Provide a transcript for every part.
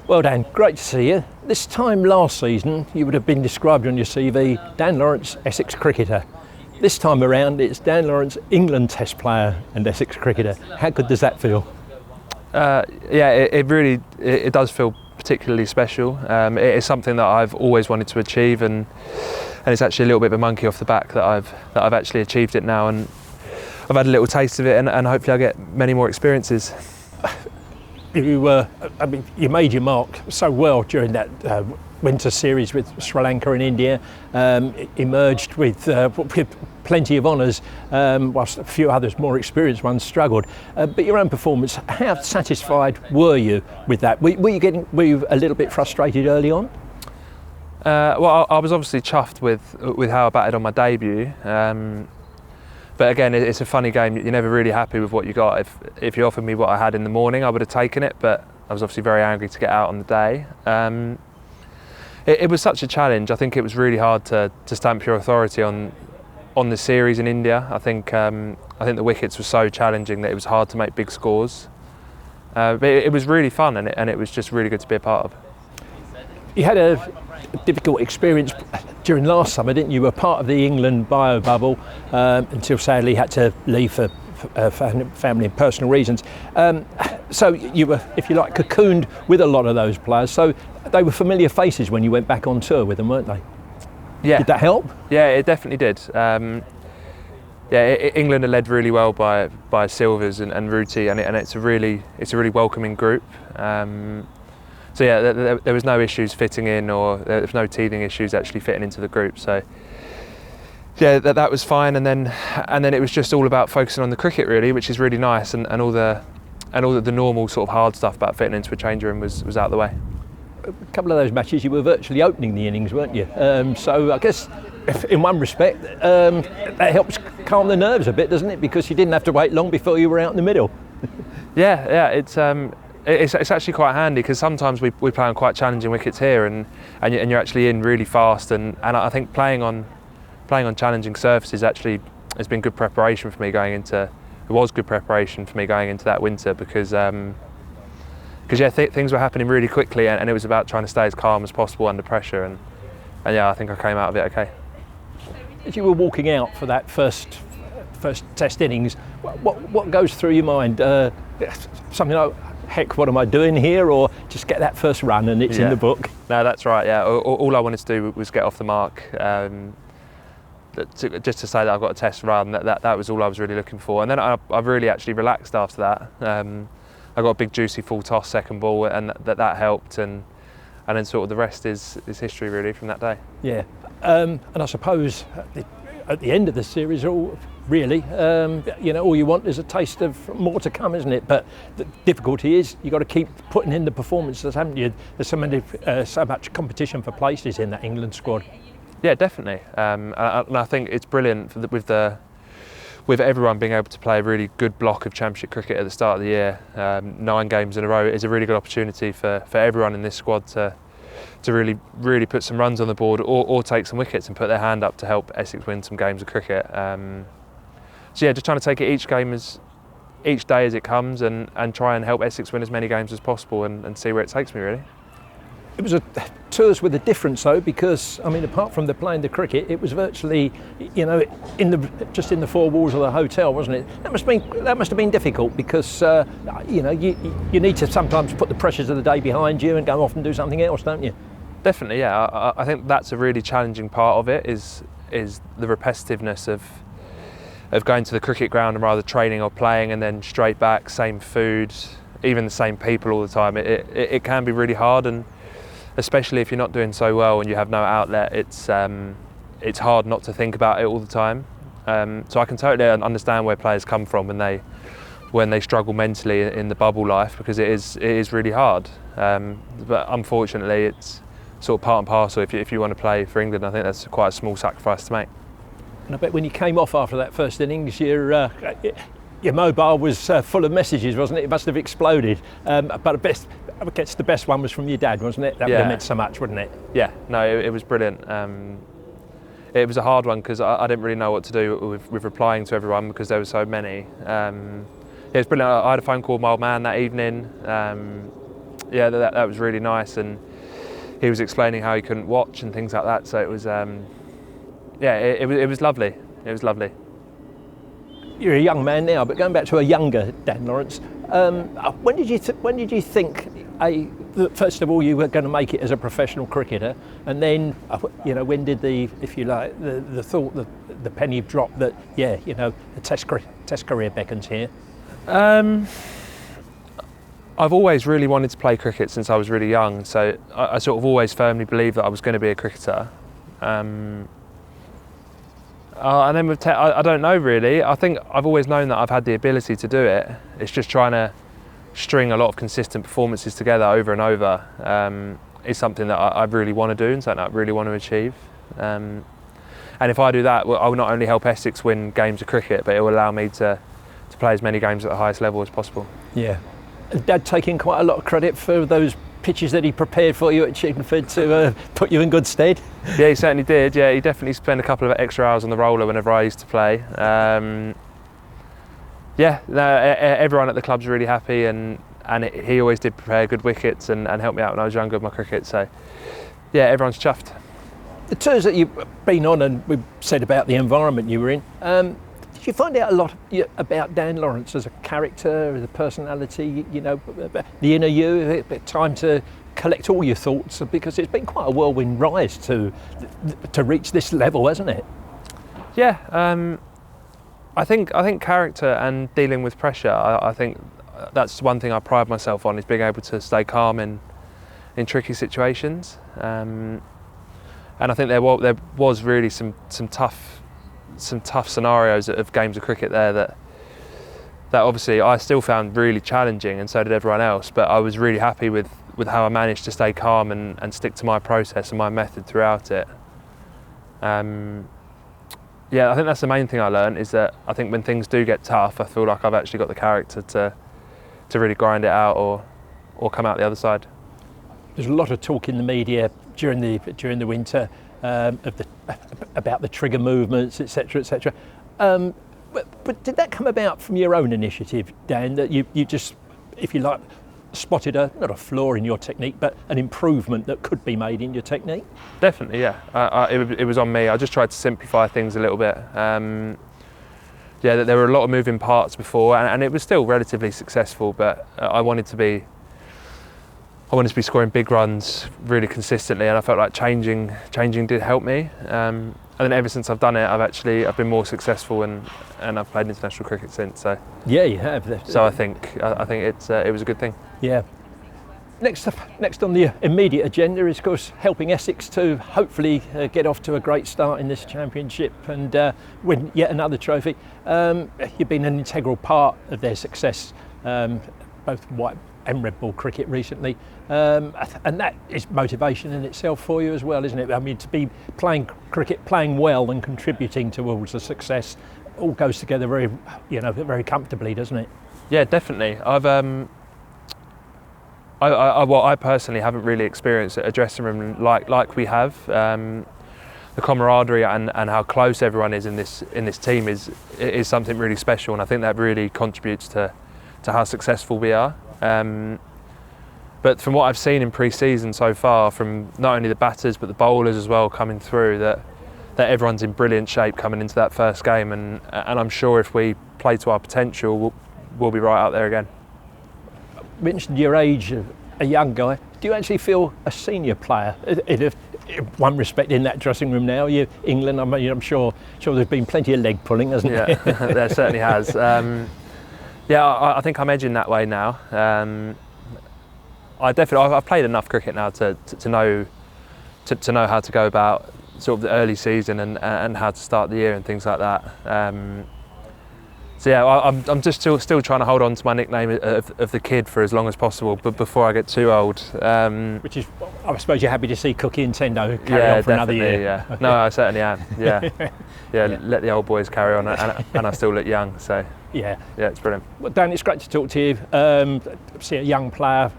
Well, Dan, great to see you. This time last season, you would have been described on your CV, Dan Lawrence, Essex cricketer. This time around, it's Dan Lawrence, England Test player and Essex cricketer. How good does that feel? It really does feel particularly special. It is something that I've always wanted to achieve, and it's actually a little bit of a monkey off the back that I've actually achieved it now, and I've had a little taste of it, and hopefully I'll get many more experiences. You made your mark so well during that winter series with Sri Lanka and India. Emerged with plenty of honours, whilst a few others, more experienced ones, struggled. But your own performance, how satisfied were you with that? Were you a little bit frustrated early on? Well, I was obviously chuffed with how I batted on my debut. But again, it's a funny game. You're never really happy with what you got. If you offered me what I had in the morning, I would have taken it, but I was obviously very angry to get out on the day. It was such a challenge. I think it was really hard to stamp your authority on the series in India. I think the wickets were so challenging that it was hard to make big scores. But it was really fun, and it was just really good to be a part of. You had a difficult experience during last summer, didn't you? You were part of the England bio bubble until sadly had to leave for family and personal reasons. So you were, if you like, cocooned with a lot of those players. So they were familiar faces when you went back on tour with them, weren't they? Yeah. Did that help? Yeah, it definitely did. England are led really well by Silvers and Ruti, and it's a really welcoming group. So yeah, there was no issues fitting in, or there was no teething issues actually fitting into the group. So yeah, that was fine. And then it was just all about focusing on the cricket really, which is really nice, and all the normal sort of hard stuff about fitting into a change room was out of the way. A couple of those matches you were virtually opening the innings, weren't you? So I guess in one respect that helps calm the nerves a bit, doesn't it? Because you didn't have to wait long before you were out in the middle. Yeah, it's actually quite handy, because sometimes we play on quite challenging wickets here, and you're actually in really fast, and I think playing on challenging surfaces actually has been good preparation for me going into. It was good preparation for me going into that winter, because things were happening really quickly, and it was about trying to stay as calm as possible under pressure, and yeah, I think I came out of it okay. As you were walking out for that first test innings, what goes through your mind? Something like, heck, what am I doing here? Or just get that first run and it's in the book? No, that's right, yeah. All I wanted to do was get off the mark. Just to say that I've got a test run, that was all I was really looking for. And then I really actually relaxed after that. I got a big juicy full toss second ball, and that helped. And then sort of the rest is history really from that day. Yeah. And I suppose at the end of the series, all you want is a taste of more to come, isn't it? But the difficulty is you've got to keep putting in the performances, haven't you? There's so much competition for places in that England squad. Yeah, definitely. And I think it's brilliant with everyone being able to play a really good block of Championship cricket at the start of the year. 9 games in a row is a really good opportunity for everyone in this squad to really put some runs on the board, or take some wickets and put their hand up to help Essex win some games of cricket. So yeah, just trying to take it each day as it comes, and try and help Essex win as many games as possible, and see where it takes me really. It was tours with a difference though, because I mean, apart from playing the cricket, it was virtually, just in the 4 walls of the hotel, wasn't it? That must have been difficult, because you need to sometimes put the pressures of the day behind you and go off and do something else, don't you? Definitely, yeah. I think that's a really challenging part of it, is the repetitiveness of going to the cricket ground and rather training or playing, and then straight back, same food, even the same people all the time. It can be really hard, and especially if you're not doing so well and you have no outlet, it's hard not to think about it all the time. So I can totally understand where players come from when they struggle mentally in the bubble life, because it is really hard. But unfortunately, it's sort of part and parcel. If you want to play for England, I think that's quite a small sacrifice to make. And I bet when you came off after that first innings, your mobile was full of messages, wasn't it? It must have exploded. But I guess the best one was from your dad, wasn't it? That would have meant so much, wouldn't it? Yeah, no, it was brilliant. It was a hard one, because I didn't really know what to do with replying to everyone, because there were so many. It was brilliant. I had a phone call with my old man that evening. yeah, that was really nice, and he was explaining how he couldn't watch and things like that. So it was, yeah, it was lovely. It was lovely. You're a young man now, but going back to a younger Dan Lawrence, when did you think that first of all you were going to make it as a professional cricketer, and then when did the thought, the penny drop that the test career beckons here? I've always really wanted to play cricket since I was really young, so I sort of always firmly believed that I was going to be a cricketer. And then with I don't know really. I think I've always known that I've had the ability to do it. It's just trying to string a lot of consistent performances together over and over is something that I really want to do and something that I really want to achieve. And if I do that, I will not only help Essex win games of cricket, but it will allow me to play as many games at the highest level as possible. Yeah. Dad taking quite a lot of credit for those pitches that he prepared for you at Chingford to put you in good stead? Yeah, he certainly did. Yeah, he definitely spent a couple of extra hours on the roller whenever I used to play. Everyone at the club's really happy, and he always did prepare good wickets and help me out when I was younger with my cricket. So, yeah, everyone's chuffed. The tours that you've been on, and we've said about the environment you were in, did you find out a lot about Dan Lawrence as a character, as a personality, the inner you, time to collect all your thoughts, because it's been quite a whirlwind rise to reach this level, hasn't it? Yeah, I think character and dealing with pressure, I think that's one thing I pride myself on, is being able to stay calm in tricky situations. And I think there was really some tough scenarios of games of cricket there that obviously I still found really challenging, and so did everyone else, but I was really happy with how I managed to stay calm and stick to my process and my method throughout it. Yeah, I think that's the main thing I learned, is that I think when things do get tough, I feel like I've actually got the character to really grind it out or come out the other side. There's a lot of talk in the media during the winter about the trigger movements, etc., etc. But did that come about from your own initiative, Dan? That you just, if you like, spotted not a flaw in your technique, but an improvement that could be made in your technique? Definitely, yeah. It was on me. I just tried to simplify things a little bit. There were a lot of moving parts before, and it was still relatively successful, but I wanted to be scoring big runs really consistently, and I felt like changing did help me. And then ever since I've done it, I've been more successful, and I've played international cricket since. So yeah, you have. So I think it was a good thing. Yeah. Next on the immediate agenda is, of course, helping Essex to hopefully get off to a great start in this championship and win yet another trophy. You've been an integral part of their success, both white and red ball cricket recently, and that is motivation in itself for you as well, isn't it? I mean, to be playing cricket, playing well and contributing towards the success, all goes together very comfortably, doesn't it? Yeah, definitely. I personally haven't really experienced a dressing room like we have. The camaraderie and how close everyone is in this team is something really special, and I think that really contributes to how successful we are. But from what I've seen in pre-season so far, from not only the batters but the bowlers as well coming through, that everyone's in brilliant shape coming into that first game, and I'm sure if we play to our potential, we'll be right out there again. You mentioned your age, a young guy. Do you actually feel a senior player in one respect in that dressing room now? You England, I'm sure there's been plenty of leg pulling, hasn't there? Yeah, there certainly has. I think I'm edging that way now. I've played enough cricket now to know how to go about sort of the early season and how to start the year and things like that. I'm just still trying to hold on to my nickname of the kid for as long as possible, but before I get too old. Which is, I suppose you're happy to see Cookie and Tendo carry on for another year. Yeah, okay. No, I certainly am. Yeah. Yeah. Let the old boys carry on, and I still look young. So yeah, it's brilliant. Well, Dan, it's great to talk to you. See a young player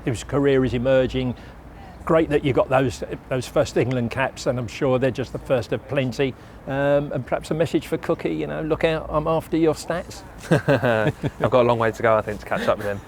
whose career is emerging. Great that you got those first England caps, and I'm sure they're just the first of plenty. And perhaps a message for Cookie, look out, I'm after your stats. I've got a long way to go, I think, to catch up with him.